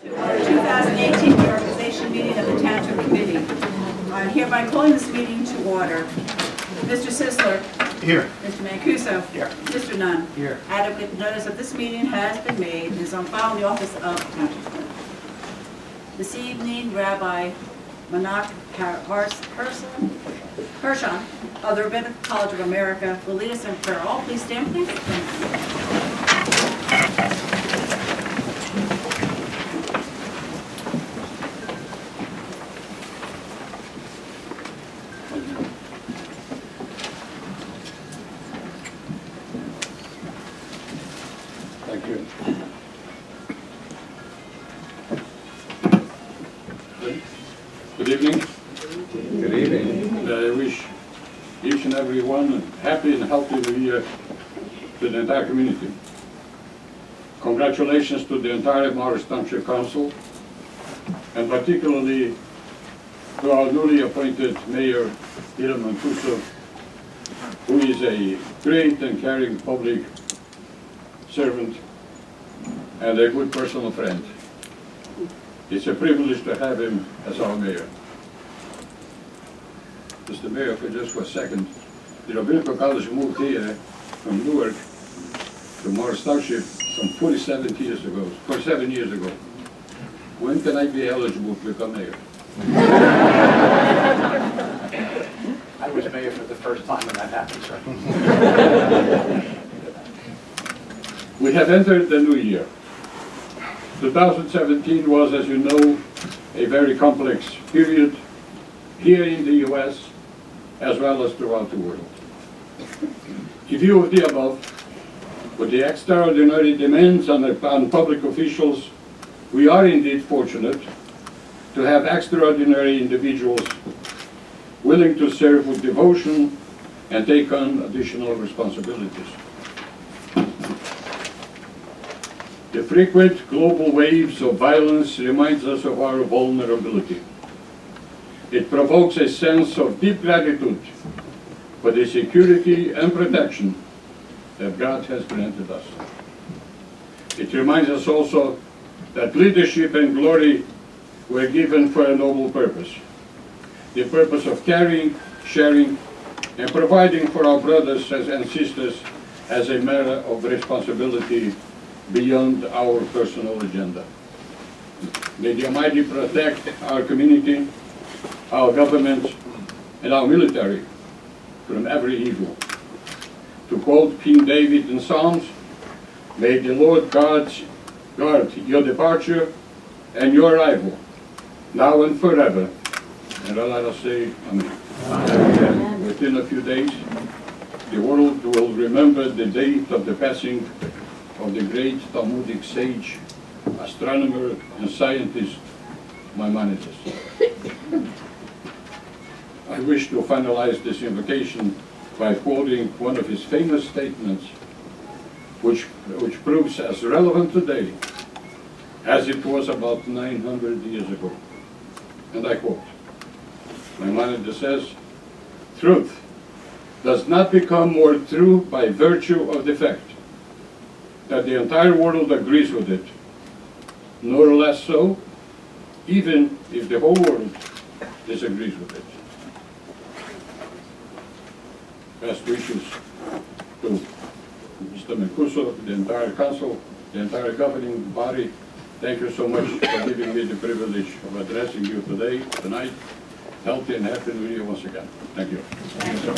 To our 2018 reorganization meeting of the Township Committee. I'm hereby calling this meeting to order. Mr. Sisler. Here. Mr. Mancuso. Here. Mr. Nunn. Here. Adequate notice of this meeting has been made and is on file in the office of Township Clerk. This evening, Rabbi Manak Hershon of the Rabbinic College of America will lead us in prayer. All please stand, please. Thank you. Good evening. Good evening. I wish each and every one a happy and healthy New Year to the entire community. Congratulations to the entire Morris Township Council, and particularly to our newly appointed Mayor, Mancuso, who is a great and caring public servant and a good personal friend. It's a privilege to have him as our mayor. Mr. Mayor, just for a second, the Rabbinical College moved here from Newark to Morris Township some 47 years ago. When can I be eligible to become mayor? I was mayor for the first time when that happened, sir. We have entered the new year. 2017 was, as you know, a very complex period here in the U.S. as well as throughout the world. In view of the above, with the extraordinary demands on public officials, we are indeed fortunate to have extraordinary individuals willing to serve with devotion and take on additional responsibilities. The frequent global waves of violence reminds us of our vulnerability. It provokes a sense of deep gratitude for the security and protection that God has granted us. It reminds us also that leadership and glory were given for a noble purpose. The purpose of caring, sharing, and providing for our brothers and sisters as a matter of responsibility beyond our personal agenda. May the Almighty protect our community, our government, and our military from every evil. To quote King David in Psalms, may the Lord guard your departure and your arrival, now and forever. And let us say, Amen. Amen. Within a few days, the world will remember the date of the passing of the great Talmudic sage, astronomer, and scientist, Maimonides. I wish to finalize this invocation by quoting one of his famous statements, which proves as relevant today as it was about 900 years ago. And I quote, Maimonides says, "Truth does not become more true by virtue of the fact that the entire world agrees with it, nor less so, even if the whole world disagrees with it." Best wishes to Mr. Mancuso, the entire council, the entire governing body. Thank you so much for giving me the privilege of addressing you tonight. Healthy and happy New Year once again. Thank you. Thank you.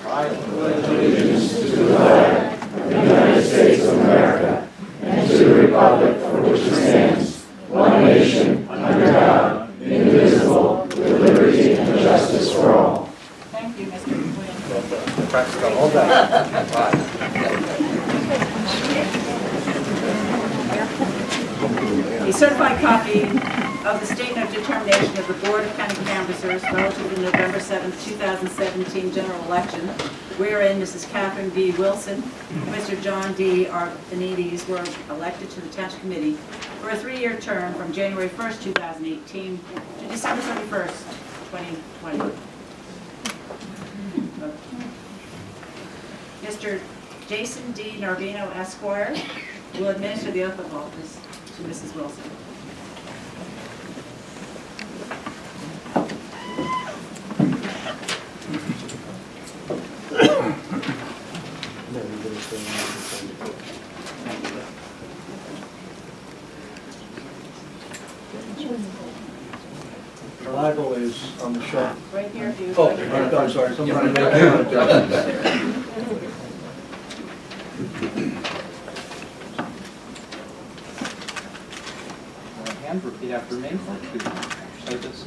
I pledge allegiance to the flag of the United States of America and to the republic for which it stands, one nation, under God, indivisible, with liberty and justice for all. Thank you, Mr. Williams. A certified copy of the statement of determination of the Board of County Canvassers relative to November 7th, 2017 general election, wherein Mrs. Catherine B. Wilson and Mr. John D. Arvanites were elected to the Township Committee for a 3-year term from January 1st, 2018 to December 31st, 2020. Mr. Jason D. Narvino, Esquire, will administer the oath of office to Mrs. Wilson. The Bible is on the shelf. Right here, if you. Oh, I'm sorry, somebody make it. Right hand, repeat after me. Recite this.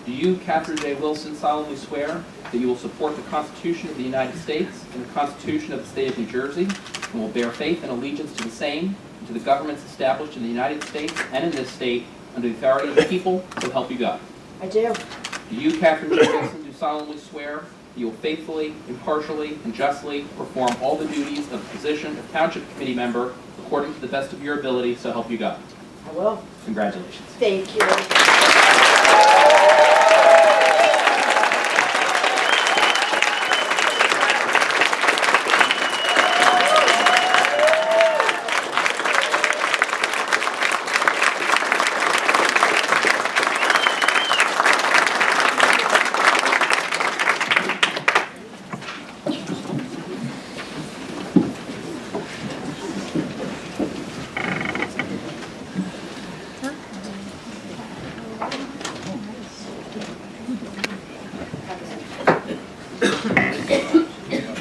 Do you, Catherine J. Wilson, solemnly swear that you will support the Constitution of the United States and the Constitution of the State of New Jersey, and will bear faith and allegiance to the same and to the governments established in the United States and in this state under the authority of the people, so help you God? I do. Do you, Catherine J. Wilson, do solemnly swear that you will faithfully, impartially, and justly perform all the duties of the position of Township Committee member according to the best of your ability, so help you God? I will. Congratulations. Thank you.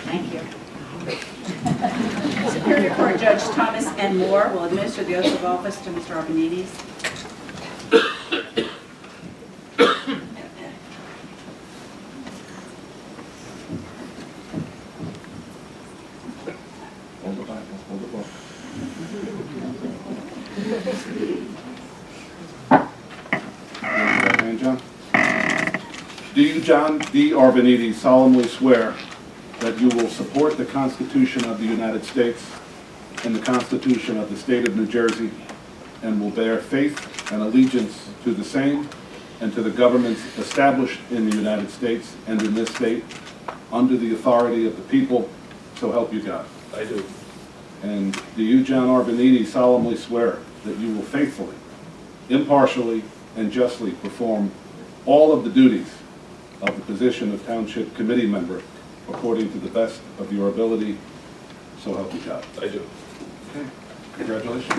Thank you. Superior Court Judge Thomas N. Moore will administer the oath of office to Mr. Arvanites. Hold the Bible, hold the book. Right hand, John. Do you, John D. Arvanites, solemnly swear that you will support the Constitution of the United States and the Constitution of the State of New Jersey, and will bear faith and allegiance to the same and to the governments established in the United States and in this state, under the authority of the people, so help you God? I do. And do you, John Arvanites, solemnly swear that you will faithfully, impartially, and justly perform all of the duties of the position of Township Committee member according to the best of your ability, so help you God? I do. Okay. Congratulations.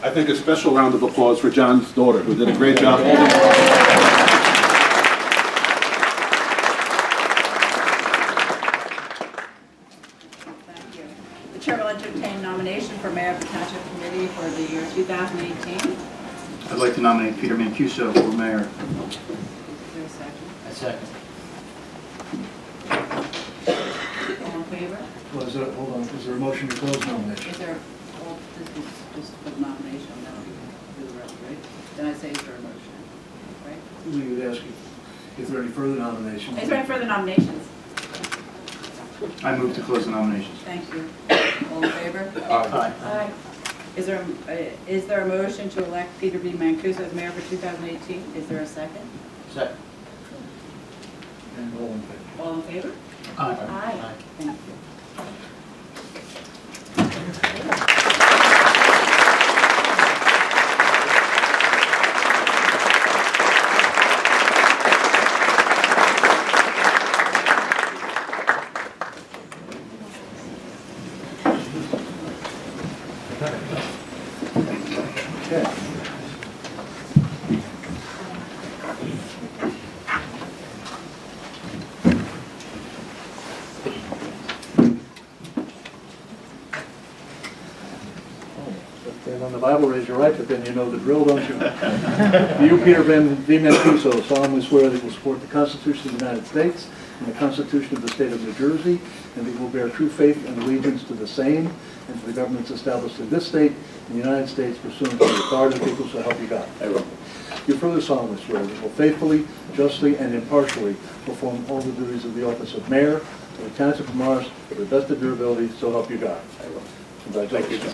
I think a special round of applause for John's daughter, who did a great job holding. Thank you. The chair will entertain nomination for mayor of the Township Committee for the year 2018. I'd like to nominate Peter Mancuso for mayor. Is there a second? A second. All in favor? Well, hold on, is there a motion to close nomination? Is there, well, this is just for the nomination, then we can do the rest, right? Then I say, is there a motion, right? We would ask you if there are any further nominations. Is there any further nominations? I move to close the nominations. Thank you. All in favor? Aye. Aye. Is there a motion to elect Peter B. Mancuso as mayor for 2018? Is there a second? Second. And all in favor? All in favor? Aye. Thank you. Okay. And on the Bible, raise your right, but then you know the drill, don't you? Do you, Peter B. Mancuso, solemnly swear that you will support the Constitution of the United States and the Constitution of the State of New Jersey, and that you will bear true faith and allegiance to the same and to the governments established in this state and the United States pursuant to the authority of the people, so help you God. I will. You further solemnly swear that you will faithfully, justly, and impartially perform all the duties of the office of mayor of the Township of Morris to the best of your ability, so help you God. I will. Congratulations.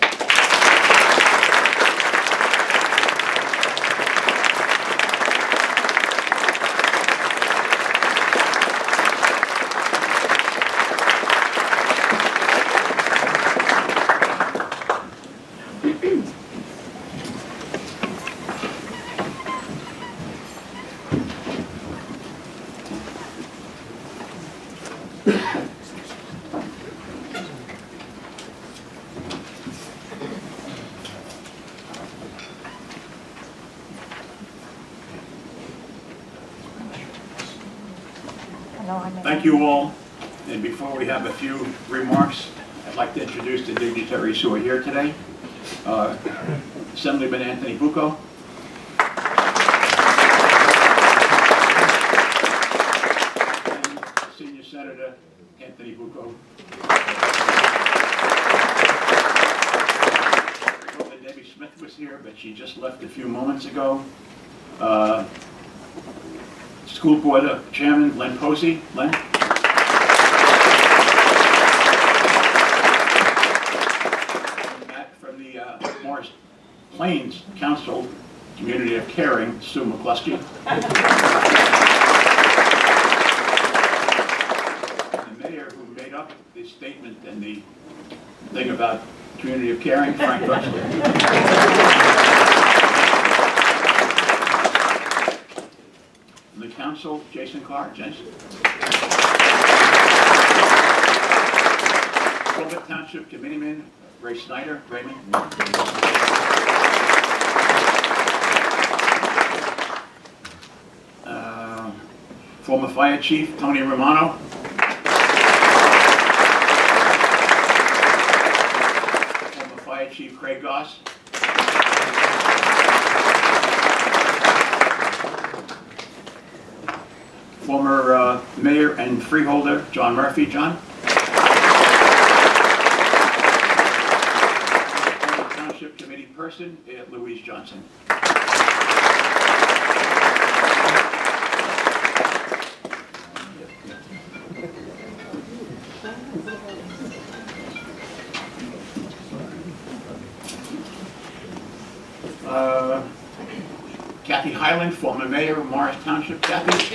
Thank you all. And before we have a few remarks, I'd like to introduce the dignitaries who are here today. Assemblyman Anthony Bucco. And Senior Senator Anthony Bucco. Debbie Smith was here, but she just left a few moments ago. School Board Chairman Len Posey. Len? Back from the Morris Plains Council, Community of Caring, Sue McCluskey. And the mayor who made up the statement and the thing about Community of Caring, Frank Drexler. The council, Jason Clark. Jason. Robert Township Committeeman, Ray Snyder. Raymond. Former Fire Chief, Tony Romano. Former Fire Chief, Craig Goss. Former Mayor and Freeholder, John Murphy. John? Former Township Committee Person, Louise Johnson. Cathy Highland, former Mayor of Morris Township. Cathy?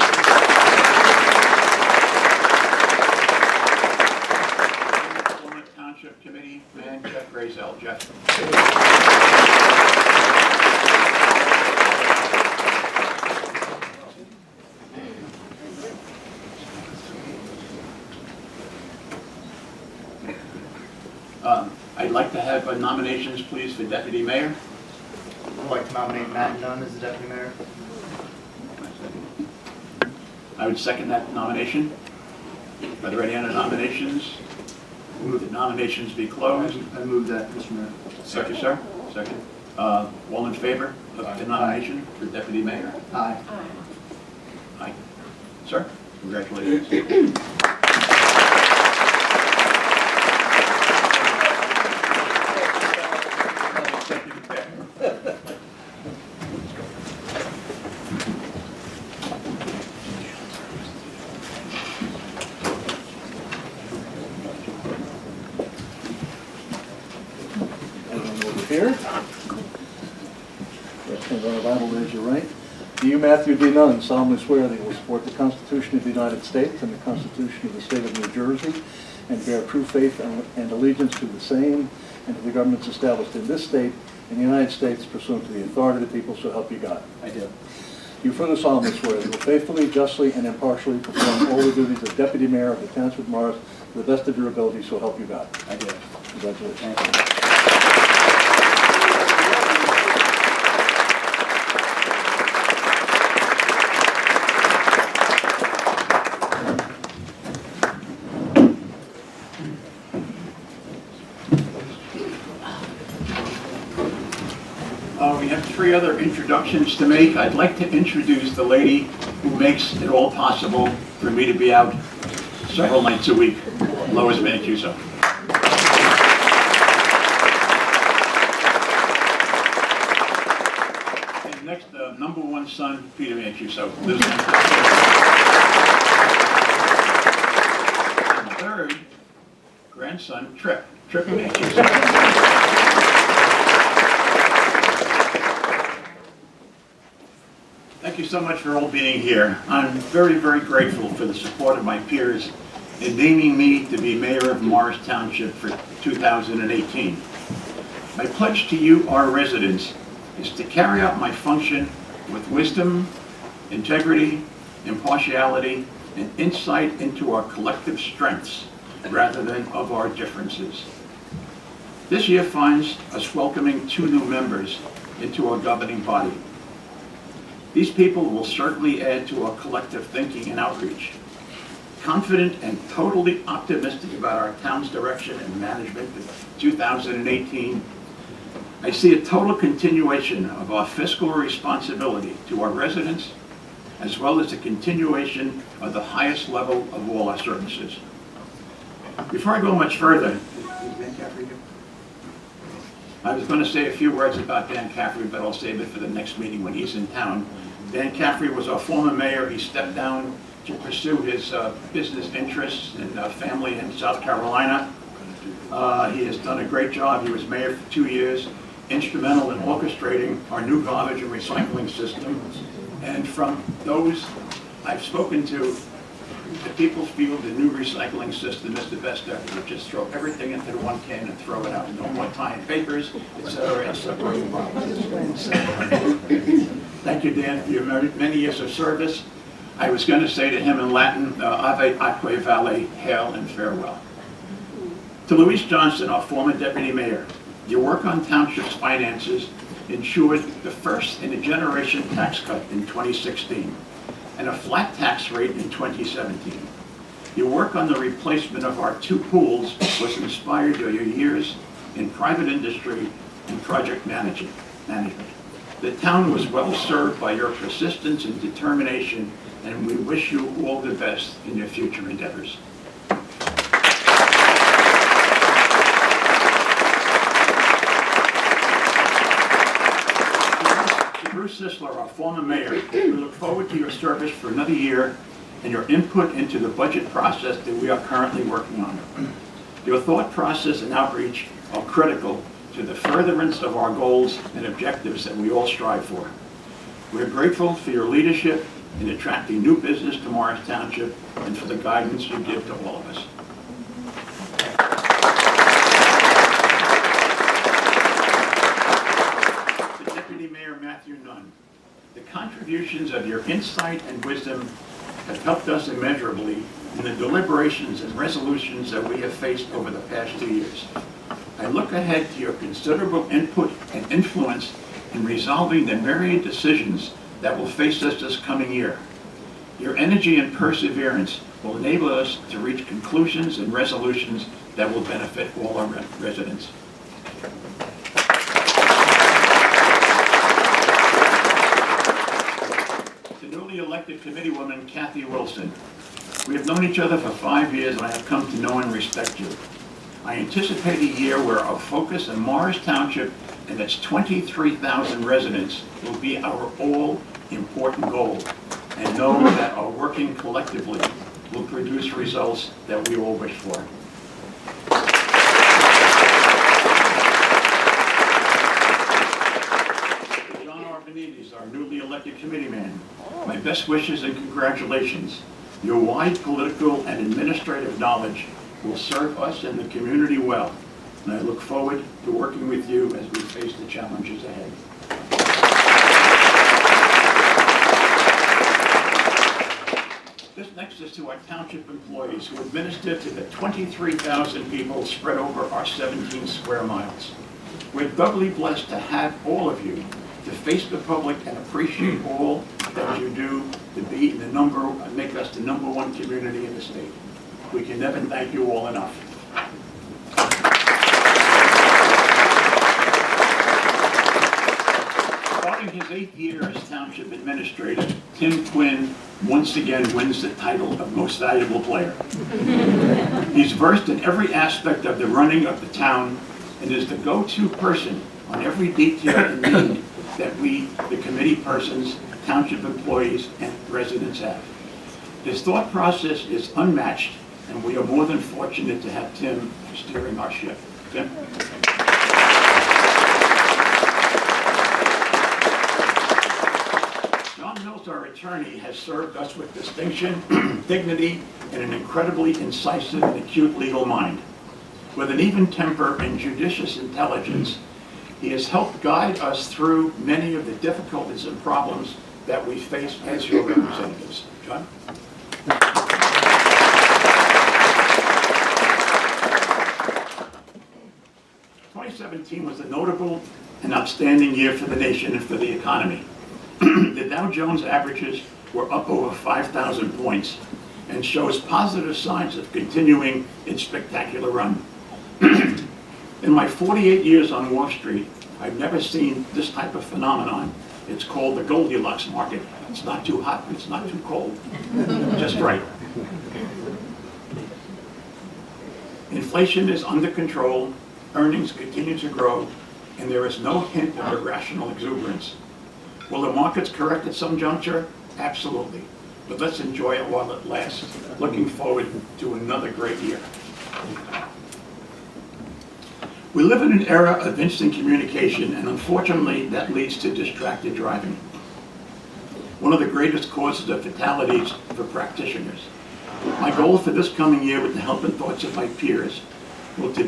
Township Committee man Jeff Grazel. Jeff. I'd like to have nominations, please, for Deputy Mayor. I'd like to nominate Matt Nunn as the Deputy Mayor. I would second that nomination. Are there any other nominations? Move the nominations be closed. I move that, Mr. Mayor. Second, sir. Second. All in favor of the nomination for Deputy Mayor? Aye. Aye. Sir, congratulations. Here. Questions on the Bible, raise your right. Do you, Matthew D. Nunn, solemnly swear that you will support the Constitution of the United States and the Constitution of the State of New Jersey, and bear true faith and allegiance to the same and to the governments established in this state and the United States pursuant to the authority of the people, so help you God? I do. You further solemnly swear that you will faithfully, justly, and impartially perform all the duties of Deputy Mayor of the Township of Morris to the best of your ability, so help you God? I do. Congratulations. We have three other introductions to make. I'd like to introduce the lady who makes it all possible for me to be out several nights a week. Lois Mancuso. And next, number one son, Peter Mancuso, lives in And third, grandson, Trip Mancuso. Thank you so much for all being here. I'm very, very grateful for the support of my peers in naming me to be mayor of Morris Township for 2018. My pledge to you, our residents, is to carry out my function with wisdom, integrity, impartiality, and insight into our collective strengths rather than of our differences. This year finds us welcoming 2 new members into our governing body. These people will certainly add to our collective thinking and outreach. Confident and totally optimistic about our town's direction and management in 2018, I see a total continuation of our fiscal responsibility to our residents, as well as a continuation of the highest level of all our services. Before I go much further, is Dan Cathy here? I was going to say a few words about Dan Cathy, but I'll save it for the next meeting when he's in town. Dan Cathy was our former mayor. He stepped down to pursue his business interests and family in South Carolina. He has done a great job. He was mayor for 2 years, instrumental in orchestrating our new garbage and recycling system. And from those I've spoken to, the people feel the new recycling system is the best ever. You just throw everything into the one can and throw it out. No more tying papers, etc. Thank you, Dan, for your many years of service. I was going to say to him in Latin, Ave atque vale, hail and farewell. To Louise Johnson, our former deputy mayor, your work on Township's finances ensured the first in a generation tax cut in 2016 and a flat tax rate in 2017. Your work on the replacement of our 2 pools was inspired by your years in private industry and project management. The town was well served by your persistence and determination, and we wish you all the best in your future endeavors. Bruce Sisler, our former mayor, we look forward to your service for another year and your input into the budget process that we are currently working on. Your thought process and outreach are critical to the furtherance of our goals and objectives that we all strive for. We're grateful for your leadership in attracting new business to Morris Township and for the guidance you give to all of us. To Deputy Mayor Matthew Nunn, the contributions of your insight and wisdom have helped us immeasurably in the deliberations and resolutions that we have faced over the past 2 years. I look ahead to your considerable input and influence in resolving the myriad decisions that will face us this coming year. Your energy and perseverance will enable us to reach conclusions and resolutions that will benefit all our residents. The newly elected committeewoman, Cathy Wilson. We have known each other for 5 years, and I have come to know and respect you. I anticipate a year where our focus in Morris Township and its 23,000 residents will be our all-important goal, and know that our working collectively will produce results that we all wish for. John Arvanites, our newly elected committeeman, my best wishes and congratulations. Your wide political and administrative knowledge will serve us and the community well, and I look forward to working with you as we face the challenges ahead. This next is to our township employees who administer to the 23,000 people spread over our 17 square miles. We're doubly blessed to have all of you to face the public and appreciate all that you do to be in the make us the #1 community in the state. We can never thank you all enough. Starting During his 8th year as Township Administrator, Tim Quinn once again wins the title of Most Valuable Player. He's versed in every aspect of the running of the town and is the go-to person on every detail and need that we, the committee persons, township employees, and residents have. His thought process is unmatched, and we are more than fortunate to have Tim steering our ship. Tim? John Mills, our attorney, has served us with distinction, dignity, and an incredibly incisive and acute legal mind. With an even temper and judicious intelligence, he has helped guide us through many of the difficulties and problems that we face as your representatives. John? 2017 was a notable and outstanding year for the nation and for the economy. The Dow Jones averages were up over 5,000 points and shows positive signs of continuing its spectacular run. In my 48 years on Wall Street, I've never seen this type of phenomenon. It's called the Goldilocks market. It's not too hot, it's not too cold. Just right. Inflation is under control, earnings continue to grow, and there is no hint of irrational exuberance. Will the markets correct at some juncture? Absolutely. But let's enjoy it while it lasts. Looking forward to another great year. We live in an era of instant communication, and unfortunately that leads to distracted driving. One of the greatest causes of fatalities for practitioners. My goal for this coming year, with the help and thoughts of my peers, will to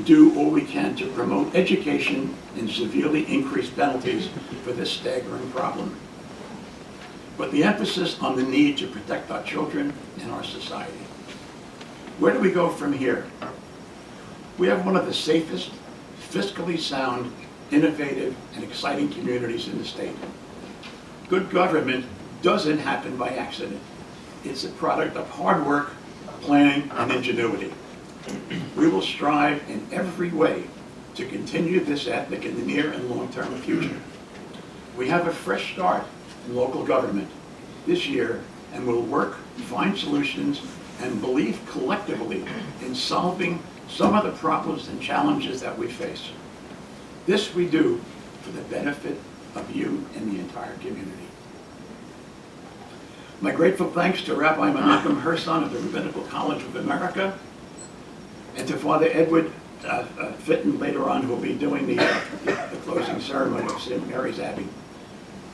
do all we can to promote education and severely increase penalties for this staggering problem. But the emphasis on the need to protect our children and our society. Where do we go from here? We have one of the safest, fiscally sound, innovative, and exciting communities in the state. Good government doesn't happen by accident. It's a product of hard work, planning, and ingenuity. We will strive in every way to continue this ethic in the near and long-term future. We have a fresh start in local government this year, and will work, find solutions, and believe collectively in solving some of the problems and challenges that we face. This we do for the benefit of you and the entire community. My grateful thanks to Rabbi Menachem Herson of the Rabbinical College of America, and to Father Edward Fitton later on, who will be doing the closing ceremony of St. Mary's Abbey.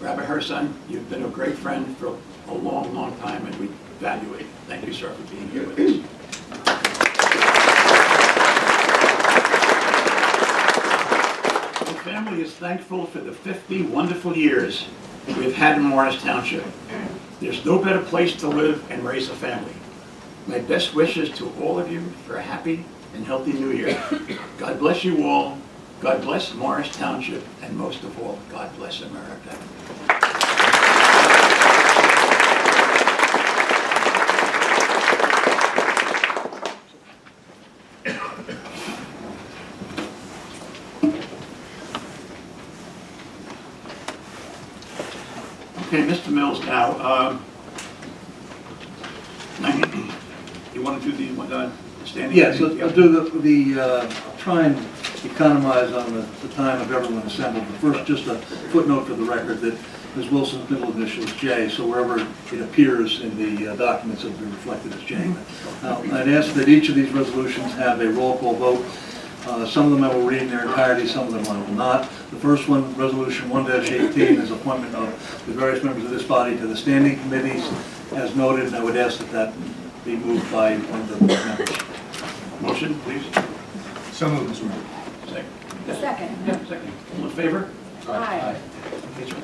Rabbi Herson, you've been a great friend for a long, long time, and we value it. Thank you, sir, for being here with us. The family is thankful for the 50 wonderful years we've had in Morris Township. There's no better place to live and raise a family. My best wishes to all of you for a happy and healthy new year. God bless you all. God bless Morris Township, and most of all, God bless America. Okay, Mr. Mills now. You want to do the standing? Yes, I'll do try and economize on the time of everyone assembled. But first, just a footnote for the record that Ms. Wilson's middle initial is J, so wherever it appears in the documents, it'll be reflected as J. Now, I'd ask that each of these resolutions have a roll call vote. Some of them I will read in their entirety, some of them I will not. The first one, Resolution 1-18, is appointment of the various members of this body to the standing committees. As noted, and I would ask that that be moved by one of the board members. Motion, please. So moved, Mr. Mayor. Second. Second. Yeah, second. All in favor? Aye. Okay, sir.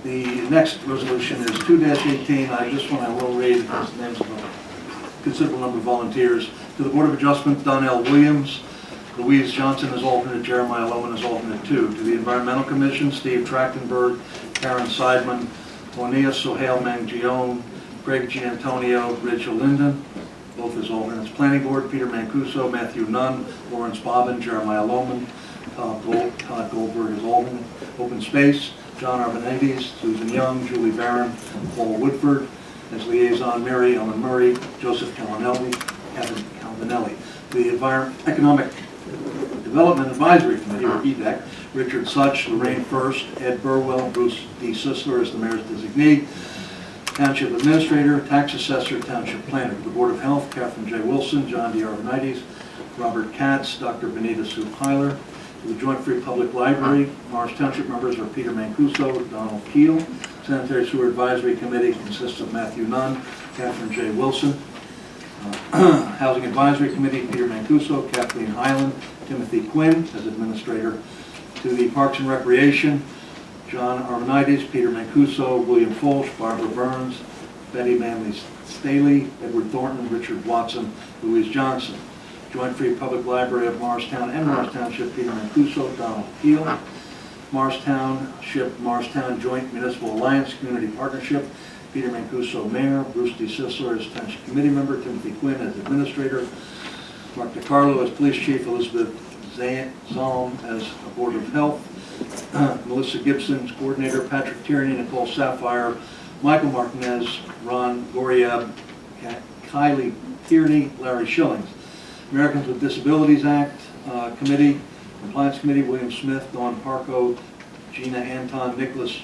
The next resolution is 2-18. This one I will read because the names of a considerable number of volunteers. To the Board of Adjustment, Donnell Williams, Louise Johnson as alternate, Jeremiah Loman as alternate 2. To the Environmental Commission, Steve Trachtenberg, Karen Seidman, Juania Sohail Mangione, Greg Giantonio, Rachel Linden, both as alternates. Planning Board, Peter Mancuso, Matthew Nunn, Lawrence Bobbin, Jeremiah Loman. Todd Goldberg is Alden. Open Space, John Arvanites, Susan Young, Julie Barron, Paul Woodford. As liaison, Mary Ellen Murray, Joseph Calinelli, Kevin Calvinelli. The Economic Development Advisory Committee, or EDEC, Richard Such, Lorraine First, Ed Burwell, Bruce D. Sisler as the mayor's designee. Township Administrator, Tax Assessor, Township Planner. The Board of Health, Catherine J. Wilson, John D. Arvanites, Robert Katz, Dr. Benita Sue Heiler. The Joint Free Public Library, Morris Township members are Peter Mancuso, Donald Keel. Sanitary Sewer Advisory Committee consists of Matthew Nunn, Catherine J. Wilson. Housing Advisory Committee, Peter Mancuso, Kathleen Highland, Timothy Quinn as Administrator. To the Parks and Recreation, John Arvanites, Peter Mancuso, William Folsch, Barbara Burns, Betty Manley Staley, Edward Thornton, Richard Watson, Louise Johnson. Joint Free Public Library of Morristown and Morris Township, Peter Mancuso, Donald Keel. Morris Town Joint Municipal Alliance Community Partnership, Peter Mancuso, Mayor, Bruce D. Sisler as Township Committee Member, Timothy Quinn as Administrator, Mark DiCarlo as Police Chief, Elizabeth Zalm as Board of Health, Melissa Gibson as Coordinator, Patrick Tierney, Nicole Sapphire, Michael Martinez, Ron Goriab, Kylie Tierney, Larry Schillings. Americans with Disabilities Act Committee, Compliance Committee, William Smith, Dawn Parco, Gina Anton, Nicholas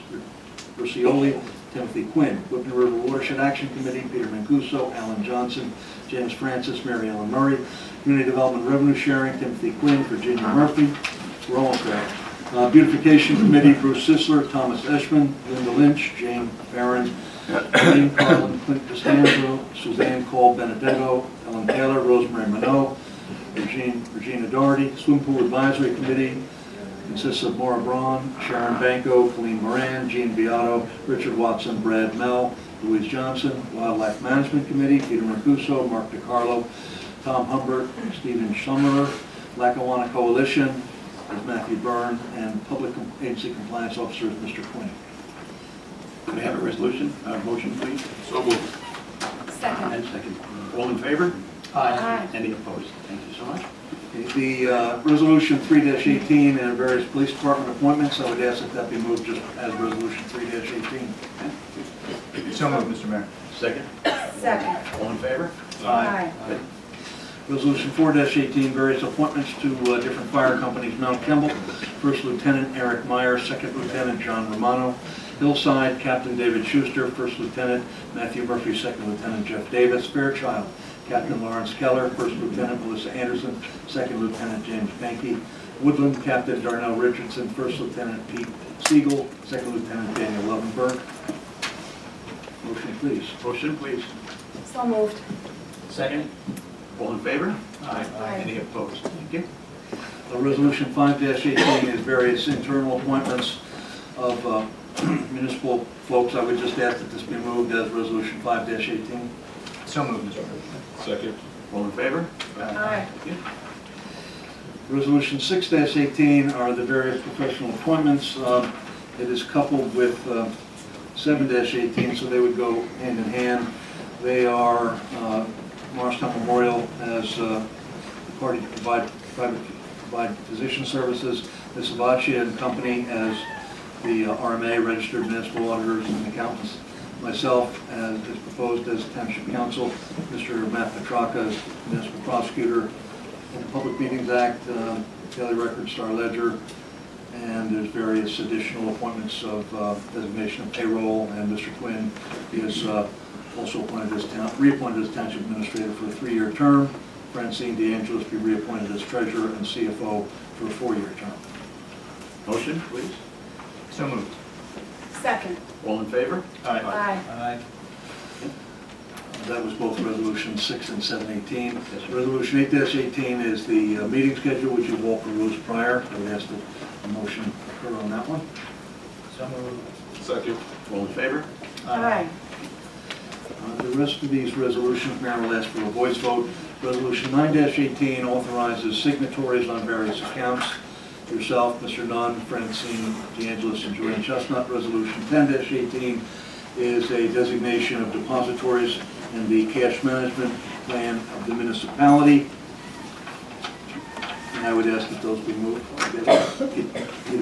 Bercioli, Timothy Quinn. Whipping River Watershed Action Committee, Peter Mancuso, Alan Johnson, James Francis, Mary Ellen Murray. Community Development Revenue Sharing, Timothy Quinn, Virginia Murphy. We're almost there. Beautification Committee, Bruce Sisler, Thomas Eschman, Linda Lynch, Jane Barron, Jane Carlin, Clint Costanzo, Suzanne Cole Benedetto, Ellen Taylor, Rosemary Minot, Regina Doherty. Swim Pool Advisory Committee consists of Maura Braun, Sharon Banco, Colleen Moran, Jean Beato, Richard Watson, Brad Mell, Louise Johnson. Wildlife Management Committee, Peter Mancuso, Mark DiCarlo, Tom Humbert, Stephen Schummerer. Lackawanna Coalition is Matthew Byrne, and Public Agency Compliance Officer is Mr. Quinn. Can I have a resolution, motion, please? So moved. Second. And second. All in favor? Aye. Any opposed? Thank you so much. The Resolution 3-18 and various police department appointments, I would ask that that be moved just as Resolution 3-18. So moved, Mr. Mayor. Second. Second. All in favor? Aye. Resolution 4-18, various appointments to different fire companies. Mount Kimball, First Lieutenant Eric Meyer, Second Lieutenant John Romano. Hillside, Captain David Schuster, First Lieutenant Matthew Murphy, Second Lieutenant Jeff Davis. Fairchild, Captain Lawrence Keller, First Lieutenant Melissa Anderson, Second Lieutenant James Banky. Woodland, Captain Darnell Richardson, First Lieutenant Pete Siegel, Second Lieutenant Daniel Lovenberg. Motion, please. Motion, please. So moved. Second. All in favor? Aye. Any opposed? Thank you. Resolution 5-18 is various internal appointments of municipal folks. I would just ask that this be moved as Resolution 5-18. So moved, Mr. Mayor. Second. All in favor? Aye. Thank you. Resolution 6-18 are the various professional appointments. It is coupled with 7-18, so they would go hand in hand. They are Morristown Memorial as the party to provide physician services, Ms. Savaccia and Company as the RMA, Registered Municipal Auditors and Accountants. Myself, as is proposed as Township Council, Mr. Matt Petracca as Municipal Prosecutor. In the Public Meetings Act, Daily Record, Star Ledger, and there's various additional appointments of designation of payroll, and Mr. Quinn is also reappointed as Township Administrator for a 3-year term. Francine DeAngelis be reappointed as Treasurer and CFO for a 4-year term. Motion, please. So moved. Second. All in favor? Aye. Aye. That was both Resolution 6 and 7-18. Yes, sir. Resolution 8-18 is the meeting schedule, which you've all perused prior. I would ask that a motion occur on that one. So moved. Second. All in favor? Aye. The rest of these resolutions, Mayor, will ask for a voice vote. Resolution 9-18 authorizes signatories on various accounts. Yourself, Mr. Nunn, Francine DeAngelis, and Joanne Chestnut. Resolution 10-18 is a designation of depositories in the cash management plan of the municipality. I would ask that those be moved. Need a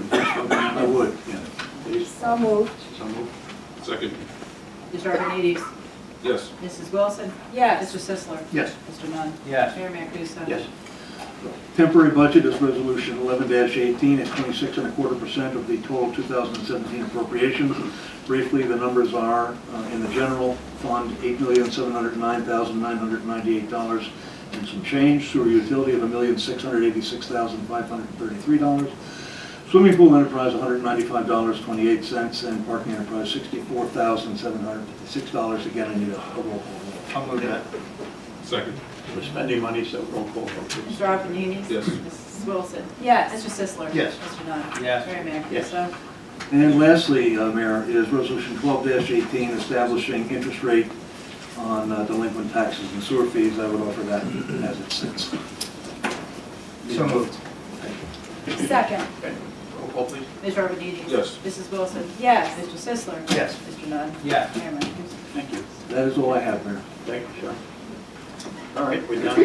voice vote? I would, yeah. Please. So moved. So moved. Second. Mr. Arvanites? Yes. Mrs. Wilson? Yes. Mr. Sisler? Yes. Mr. Nunn? Yes. Mayor Mancuso? Yes. Temporary budget is Resolution 11-18 at 26.25% of the total 2017 appropriations. Briefly, the numbers are in the general fund, $8,709,998 and some change. Sewer utility of $1,686,533. Swimming pool enterprise, $195.28, and parking enterprise, $64,756. Again, I need a roll call. I'll move that. Second. We're spending money, so roll call vote, please. Mr. Arvanites? Yes. Mrs. Wilson? Yes. Mr. Sisler? Yes. Mr. Nunn? Yes. Mayor Yes. Mancuso? And lastly, Mayor, is Resolution 12-18 establishing interest rate on delinquent taxes and sewer fees. I would offer that as it sits. So moved. Second. Roll call, please. Mr. Arvanites? Yes. Mrs. Wilson? Yes. Mr. Sisler? Yes. Mr. Nunn? Yes. Mayor Mancuso? Thank you. That is all I have, Mayor. Thank you, sir. All right, we're down to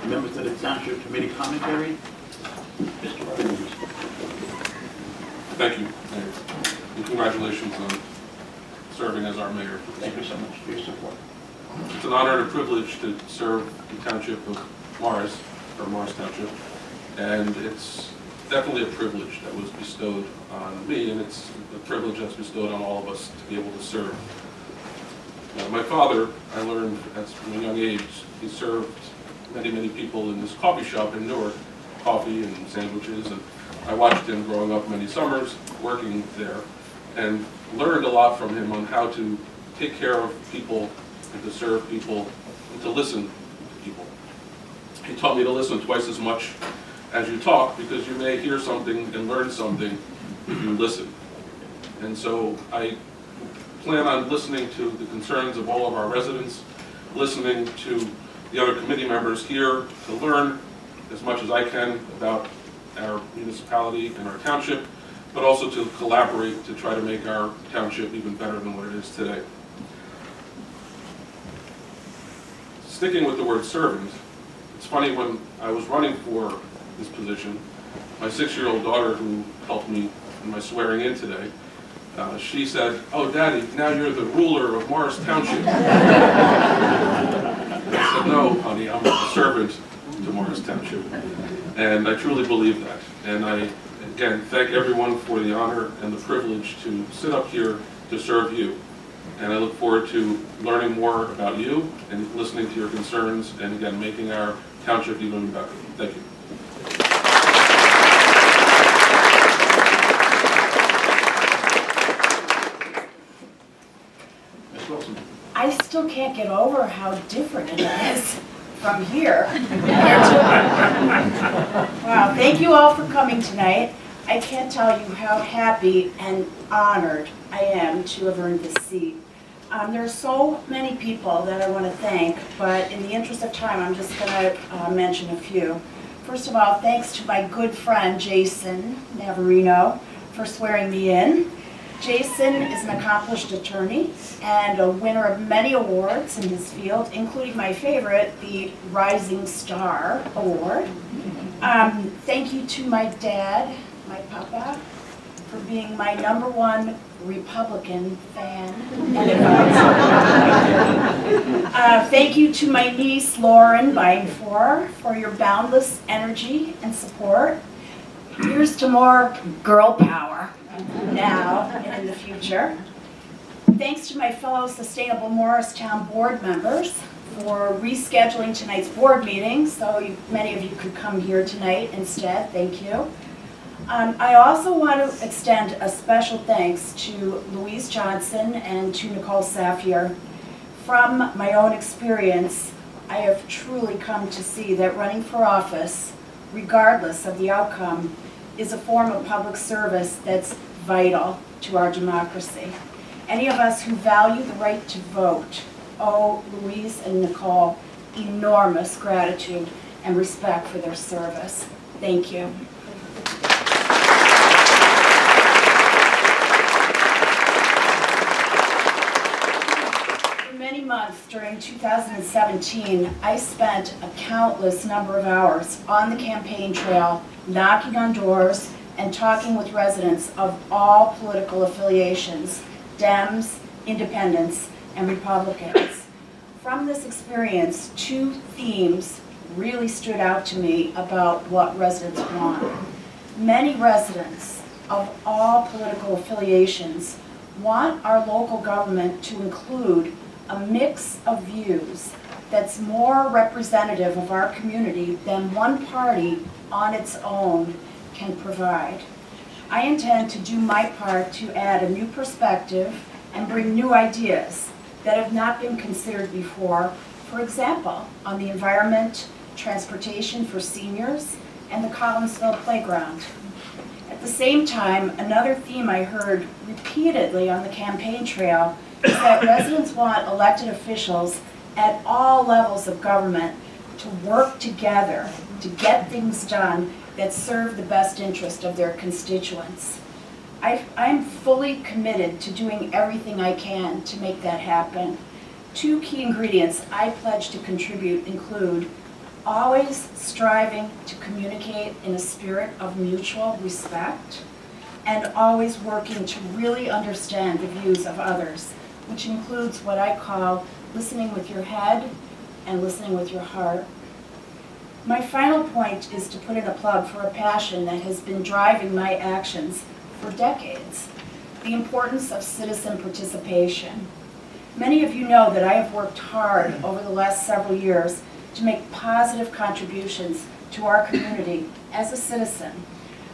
members of the Township Committee commentary. Mr. Rodriguez. Thank you, Mayor. And congratulations on serving as our mayor. Thank you so much for your support. It's an honor and a privilege to serve the Township of Morris, or Morris Township, and it's definitely a privilege that was bestowed on me, and it's a privilege that's bestowed on all of us to be able to serve. My father, I learned from a young age, he served many, many people in this coffee shop in Newark, coffee and sandwiches, and I watched him growing up many summers, working there, and learned a lot from him on how to take care of people and to serve people and to listen to people. He taught me to listen twice as much as you talk, because you may hear something and learn something if you listen. And so I plan on listening to the concerns of all of our residents, listening to the other committee members here to learn as much as I can about our municipality and our township, but also to collaborate to try to make our township even better than what it is today. Sticking with the word servant, it's funny, when I was running for this position, my 6-year-old daughter, who helped me in my swearing in today, she said, "Oh, Daddy, now you're the ruler of Morris Township." I said, "No, honey, I'm a servant to Morris Township." And I truly believe that. And I, again, thank everyone for the honor and the privilege to sit up here to serve you. And I look forward to learning more about you and listening to your concerns and, again, making our township even better. Thank you. Ms. Wilson. I still can't get over how different it is from here. Wow, thank you all for coming tonight. I can't tell you how happy and honored I am to have earned this seat. There are so many people that I want to thank, but in the interest of time, I'm just going to mention a few. First of all, thanks to my good friend Jason Navarino for swearing me in. Jason is an accomplished attorney and a winner of many awards in his field, including my favorite, the Rising Star Award. Thank you to my dad, my papa, for being my #1 Republican fan and advisor. Thank you to my niece, Lauren Beinfor, for your boundless energy and support. Here's to more girl power now and in the future. Thanks to my fellow Sustainable Morristown board members for rescheduling tonight's board meeting, so many of you could come here tonight instead. Thank you. I also want to extend a special thanks to Louise Johnson and to Nicole Safier. From my own experience, I have truly come to see that running for office, regardless of the outcome, is a form of public service that's vital to our democracy. Any of us who value the right to vote owe Louise and Nicole enormous gratitude and respect for their service. Thank you. For many months during 2017, I spent a countless number of hours on the campaign trail, knocking on doors and talking with residents of all political affiliations, Dems, Independents, and Republicans. From this experience, two themes really stood out to me about what residents want. Many residents of all political affiliations want our local government to include a mix of views that's more representative of our community than one party on its own can provide. I intend to do my part to add a new perspective and bring new ideas that have not been considered before, for example, on the environment, transportation for seniors, and the Collinsville playground. At the same time, another theme I heard repeatedly on the campaign trail is that residents want elected officials at all levels of government to work together to get things done that serve the best interest of their constituents. I'm fully committed to doing everything I can to make that happen. Two key ingredients I pledge to contribute include always striving to communicate in a spirit of mutual respect, and always working to really understand the views of others, which includes what I call listening with your head and listening with your heart. My final point is to put in a plug for a passion that has been driving my actions for decades, the importance of citizen participation. Many of you know that I have worked hard over the last several years to make positive contributions to our community as a citizen.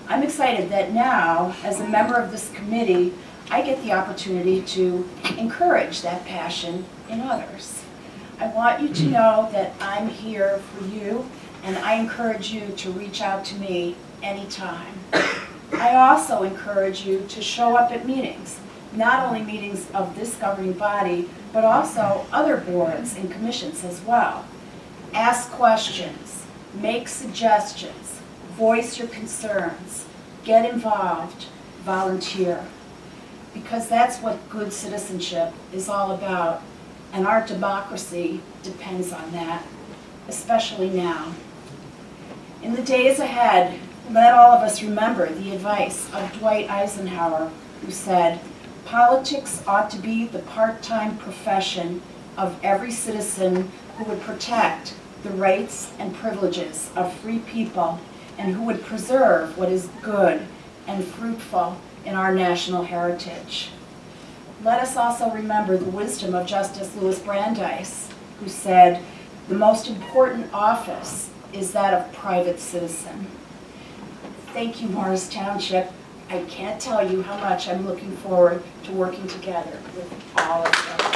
I'm excited that now, as a member of this committee, I get the opportunity to encourage that passion in others. I want you to know that I'm here for you, and I encourage you to reach out to me anytime. I also encourage you to show up at meetings, not only meetings of this governing body, but also other boards and commissions as well. Ask questions, make suggestions, voice your concerns, get involved, volunteer. Because that's what good citizenship is all about, and our democracy depends on that, especially now. In the days ahead, let all of us remember the advice of Dwight Eisenhower, who said, "Politics ought to be the part-time profession of every citizen who would protect the rights and privileges of free people and who would preserve what is good and fruitful in our national heritage." Let us also remember the wisdom of Justice Louis Brandeis, who said, "The most important office is that of private citizen." Thank you, Morris Township. I can't tell you how much I'm looking forward to working together with all of you.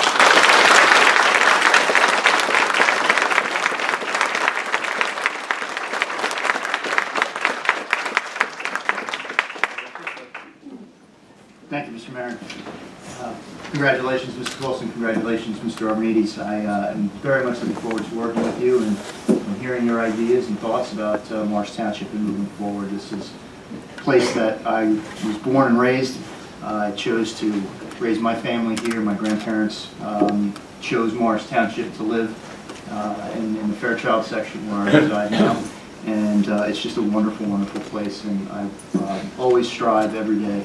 Thank you, Mr. Mayor. Congratulations, Mr. Wilson. Congratulations, Mr. Arvanites. I am very much looking forward to working with you and hearing your ideas and thoughts about Morris Township and moving forward. This is a place that I was born and raised. I chose to raise my family here. My grandparents chose Morris Township to live in the Fairchild section where I reside now. And it's just a wonderful, wonderful place, and I've always strive every day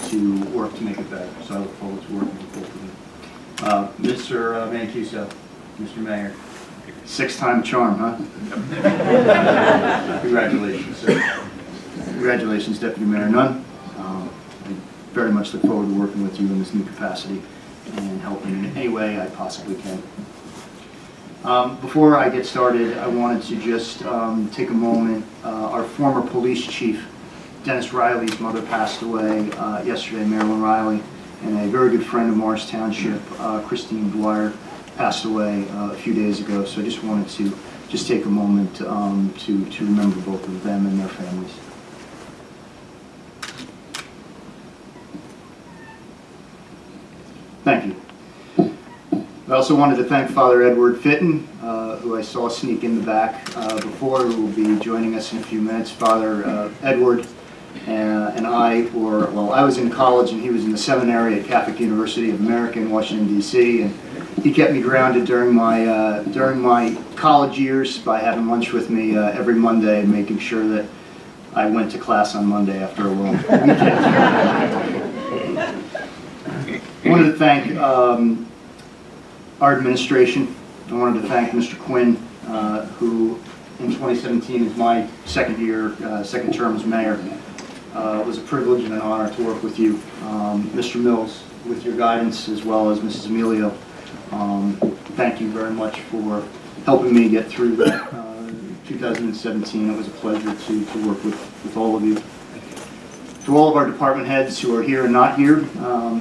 to work to make it better. So I look forward to working with both of you. Mr. Mancuso, Mr. Mayor, six-time charm, huh? Congratulations, sir. Congratulations, Deputy Mayor Nunn. I very much look forward to working with you in this new capacity and helping in any way I possibly can. Before I get started, I wanted to just take a moment. Our former police chief, Dennis Riley's mother, passed away yesterday, Marilyn Riley, and a very good friend of Morris Township, Christine Dwyer, passed away a few days ago. So I just wanted to just take a moment to remember both of them and their families. Thank you. I also wanted to thank Father Edward Fitton, who I saw sneak in the back before, who will be joining us in a few minutes. Father Edward and I were, well, I was in college and he was in the seminary at Catholic University of America in Washington, D.C., and he kept me grounded during my college years by having lunch with me every Monday and making sure that I went to class on Monday after a long weekend. I wanted to thank our administration. I wanted to thank Mr. Quinn, who in 2017 is my second term as mayor. It was a privilege and an honor to work with you. Mr. Mills, with your guidance, as well as Mrs. Emilio. Thank you very much for helping me get through that 2017. It was a pleasure to work with all of you. To all of our department heads who are here and not here,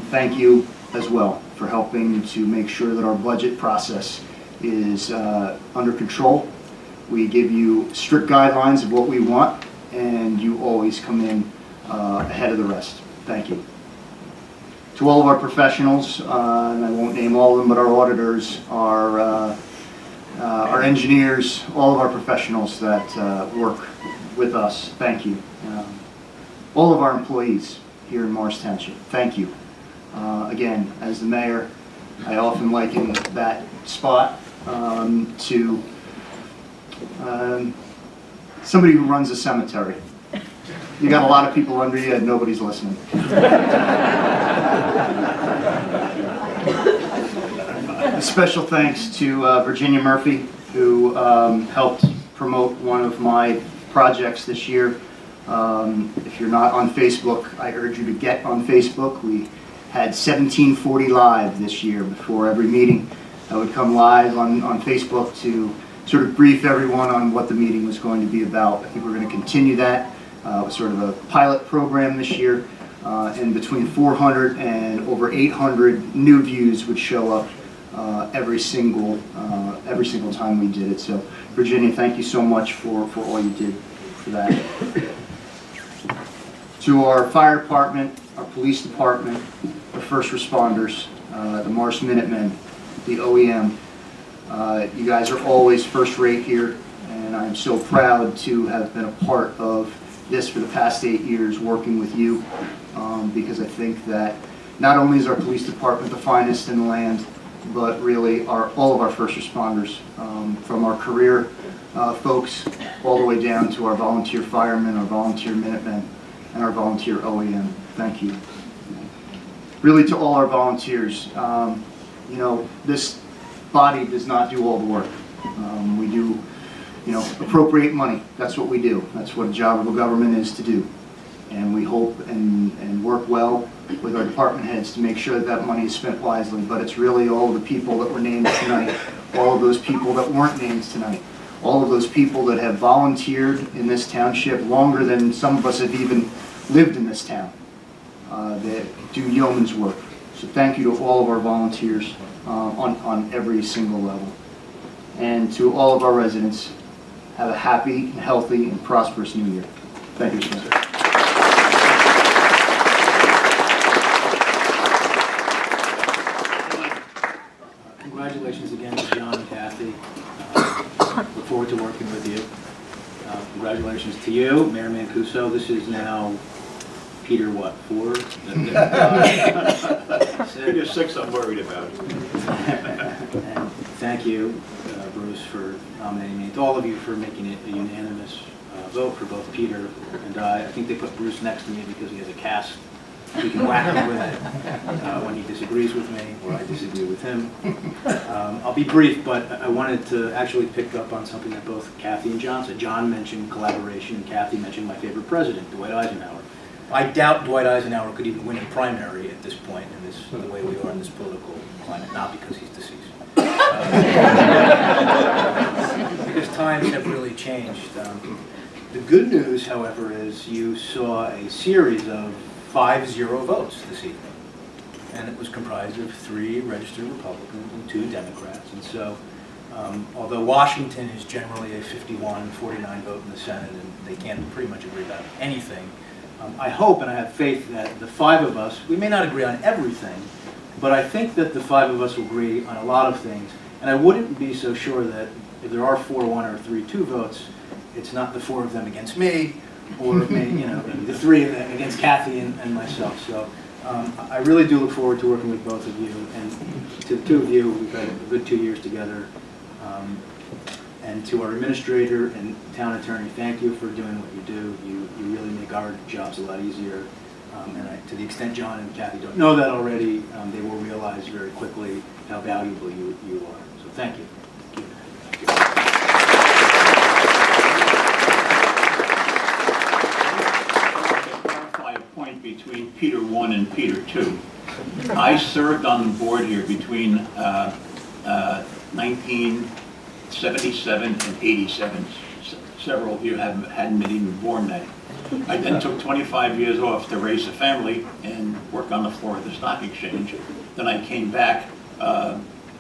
thank you as well for helping to make sure that our budget process is under control. We give you strict guidelines of what we want, and you always come in ahead of the rest. Thank you. To all of our professionals, and I won't name all of them, but our auditors, our engineers, all of our professionals that work with us, thank you. All of our employees here in Morris Township, thank you. Again, as the mayor, I often liken that spot to somebody who runs a cemetery. You got a lot of people under you and nobody's listening. A special thanks to Virginia Murphy, who helped promote one of my projects this year. If you're not on Facebook, I urge you to get on Facebook. We had 1740 live this year before every meeting. I would come live on Facebook to sort of brief everyone on what the meeting was going to be about. I think we're going to continue that. It was sort of a pilot program this year, and between 400 and over 800 new views would show up every single time we did it. So, Virginia, thank you so much for all you did for that. To our fire department, our police department, the first responders, the Morris Minutemen, the OEM, you guys are always first rate here, and I'm so proud to have been a part of this for the past 8 years, working with you, because I think that not only is our police department the finest in the land, but really all of our first responders, from our career folks all the way down to our volunteer firemen, our volunteer Minutemen, and our volunteer OEM. Thank you. Really, to all our volunteers, you know, this body does not do all the work. We do, you know, appropriate money. That's what we do. That's what a job of a government is to do. And we hope and work well with our department heads to make sure that that money is spent wisely. But it's really all of the people that were named tonight, all of those people that weren't named tonight, all of those people that have volunteered in this township longer than some of us have even lived in this town, that do yeoman's work. So thank you to all of our volunteers on every single level. And to all of our residents, have a happy, healthy, and prosperous new year. Thank you, sir. Congratulations again to John and Cathy. Look forward to working with you. Congratulations to you, Mayor Mancuso. This is now Peter, what, 4? Peter 6 I'm worried about. And thank you, Bruce, for nominating me. To all of you for making it a unanimous vote for both Peter and I. I think they put Bruce next to me because he has a cast. We can whack him with it when he disagrees with me or I disagree with him. I'll be brief, but I wanted to actually pick up on something that both Cathy and John said. John mentioned collaboration, and Cathy mentioned my favorite president, Dwight Eisenhower. I doubt Dwight Eisenhower could even win a primary at this point in this, the way we are in this political climate, not because he's deceased. Because times have really changed. The good news, however, is you saw a series of 5-0 votes this evening. And it was comprised of 3 registered Republicans and 2 Democrats. And so, although Washington is generally a 51-49 vote in the Senate, and they can't pretty much agree about anything, I hope and I have faith that the 5 of us, we may not agree on everything, but I think that the 5 of us will agree on a lot of things. And I wouldn't be so sure that if there are 4-1 or 3-2 votes, it's not the 4 of them against me, or maybe, you know, the 3 of them against Cathy and myself. So I really do look forward to working with both of you, and to the two of you, we've had a good 2 years together. And to our administrator and town attorney, thank you for doing what you do. You really make our jobs a lot easier. To the extent John and Cathy don't know that already, they will realize very quickly how valuable you are. So thank you. Clarify a point between Peter 1 and Peter 2. I served on the board here between 1977 and 87. Several of you hadn't been even born then. I then took 25 years off to raise a family and work on the floor of the stock exchange. Then I came back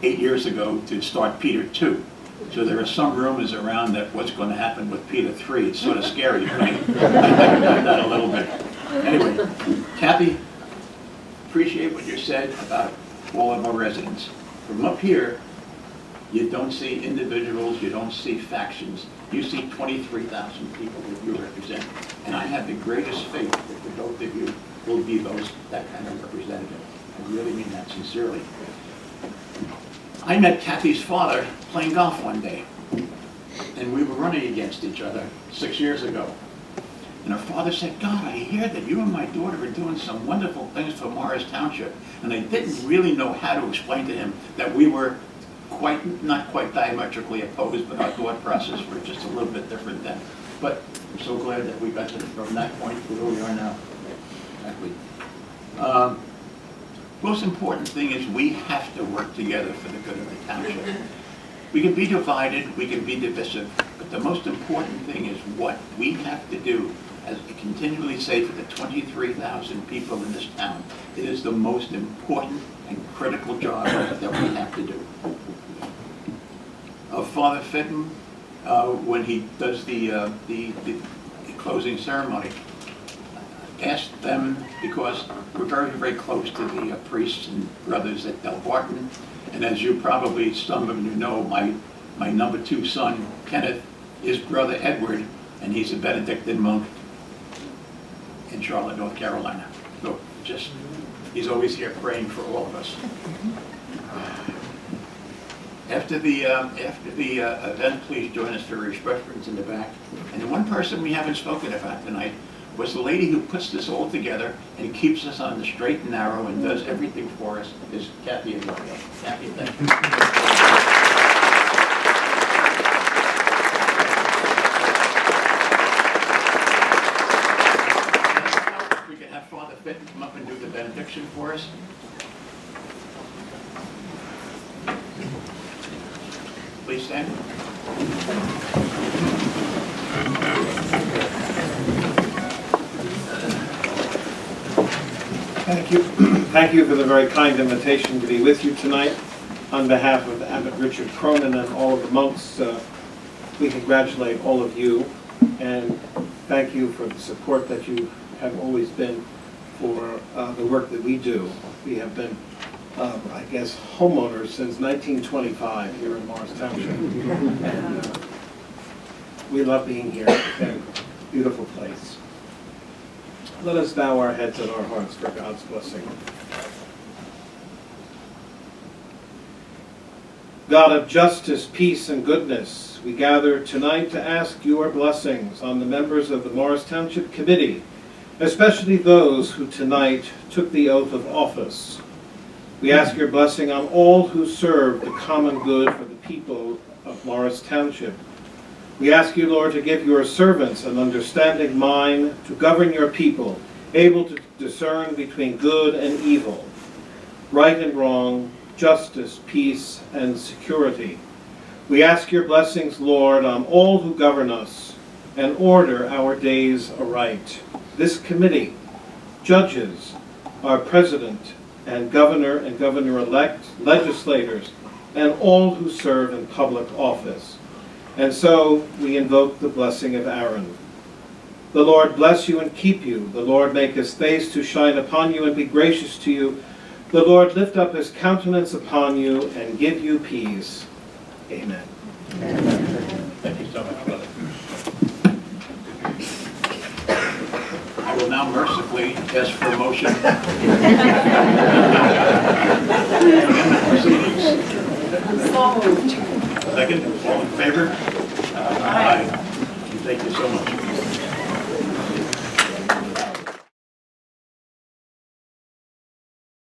8 years ago to start Peter 2. So there are some rumors around that what's going to happen with Peter 3. It's sort of scary, right? I think about that a little bit. Anyway, Cathy, appreciate what you said about all of our residents. From up here, you don't see individuals, you don't see factions. You see 23,000 people that you represent. And I have the greatest faith that the both of you will be that kind of representative. I really mean that sincerely. I met Cathy's father playing golf one day. And we were running against each other 6 years ago. And her father said, God, I hear that you and my daughter are doing some wonderful things for Morris Township. And I didn't really know how to explain to him that we were not quite diametrically opposed, but our thought process were just a little bit different then. But I'm so glad that we got to from that point to where we are now. Exactly. Most important thing is we have to work together for the good of the township. We can be divided, we can be divisive, but the most important thing is what we have to do, as we continually say, for the 23,000 people in this town. It is the most important and critical job that we have to do. Father Fenton, when he does the closing ceremony, asked them, because we're very, very close to the priests and brothers at Del Barton, and as you probably, some of you know, my number 2 son, Kenneth, is brother Edward, and he's a Benedictine monk in Charlotte, North Carolina. So he's always here praying for all of us. After the event, please join us for refreshments in the back. And the one person we haven't spoken about tonight was the lady who puts this all together and keeps us on the straight and narrow and does everything for us, is Cathy and Maria. Cathy, thank you. If we could have Father Fenton come up and do the benediction for us. Please stand. Thank you. Thank you for the very kind invitation to be with you tonight. On behalf of Abbot Richard Cronin and all of the monks, we congratulate all of you and thank you for the support that you have always been for the work that we do. We have been I guess, homeowners since 1925 here in Morris Township. And we love being here. It's a beautiful place. Let us bow our heads and our hearts for God's blessing. God of justice, peace, and goodness, we gather tonight to ask your blessings on the members of the Morris Township Committee, especially those who tonight took the oath of office. We ask your blessing on all who serve the common good for the people of Morris Township. We ask you, Lord, to give your servants an understanding mind to govern your people, able to discern between good and evil, right and wrong, justice, peace, and security. We ask your blessings, Lord, on all who govern us and order our days aright. This committee, judges, our president, and governor-elect, legislators, and all who serve in public office. And so we invoke the blessing of Aaron. The Lord bless you and keep you. The Lord make his face to shine upon you and be gracious to you. The Lord lift up his countenance upon you and give you peace. Amen. Thank you so much, brother. I I will now mercifully ask for a motion. Amendment proceedings. So moved. Second, all in favor?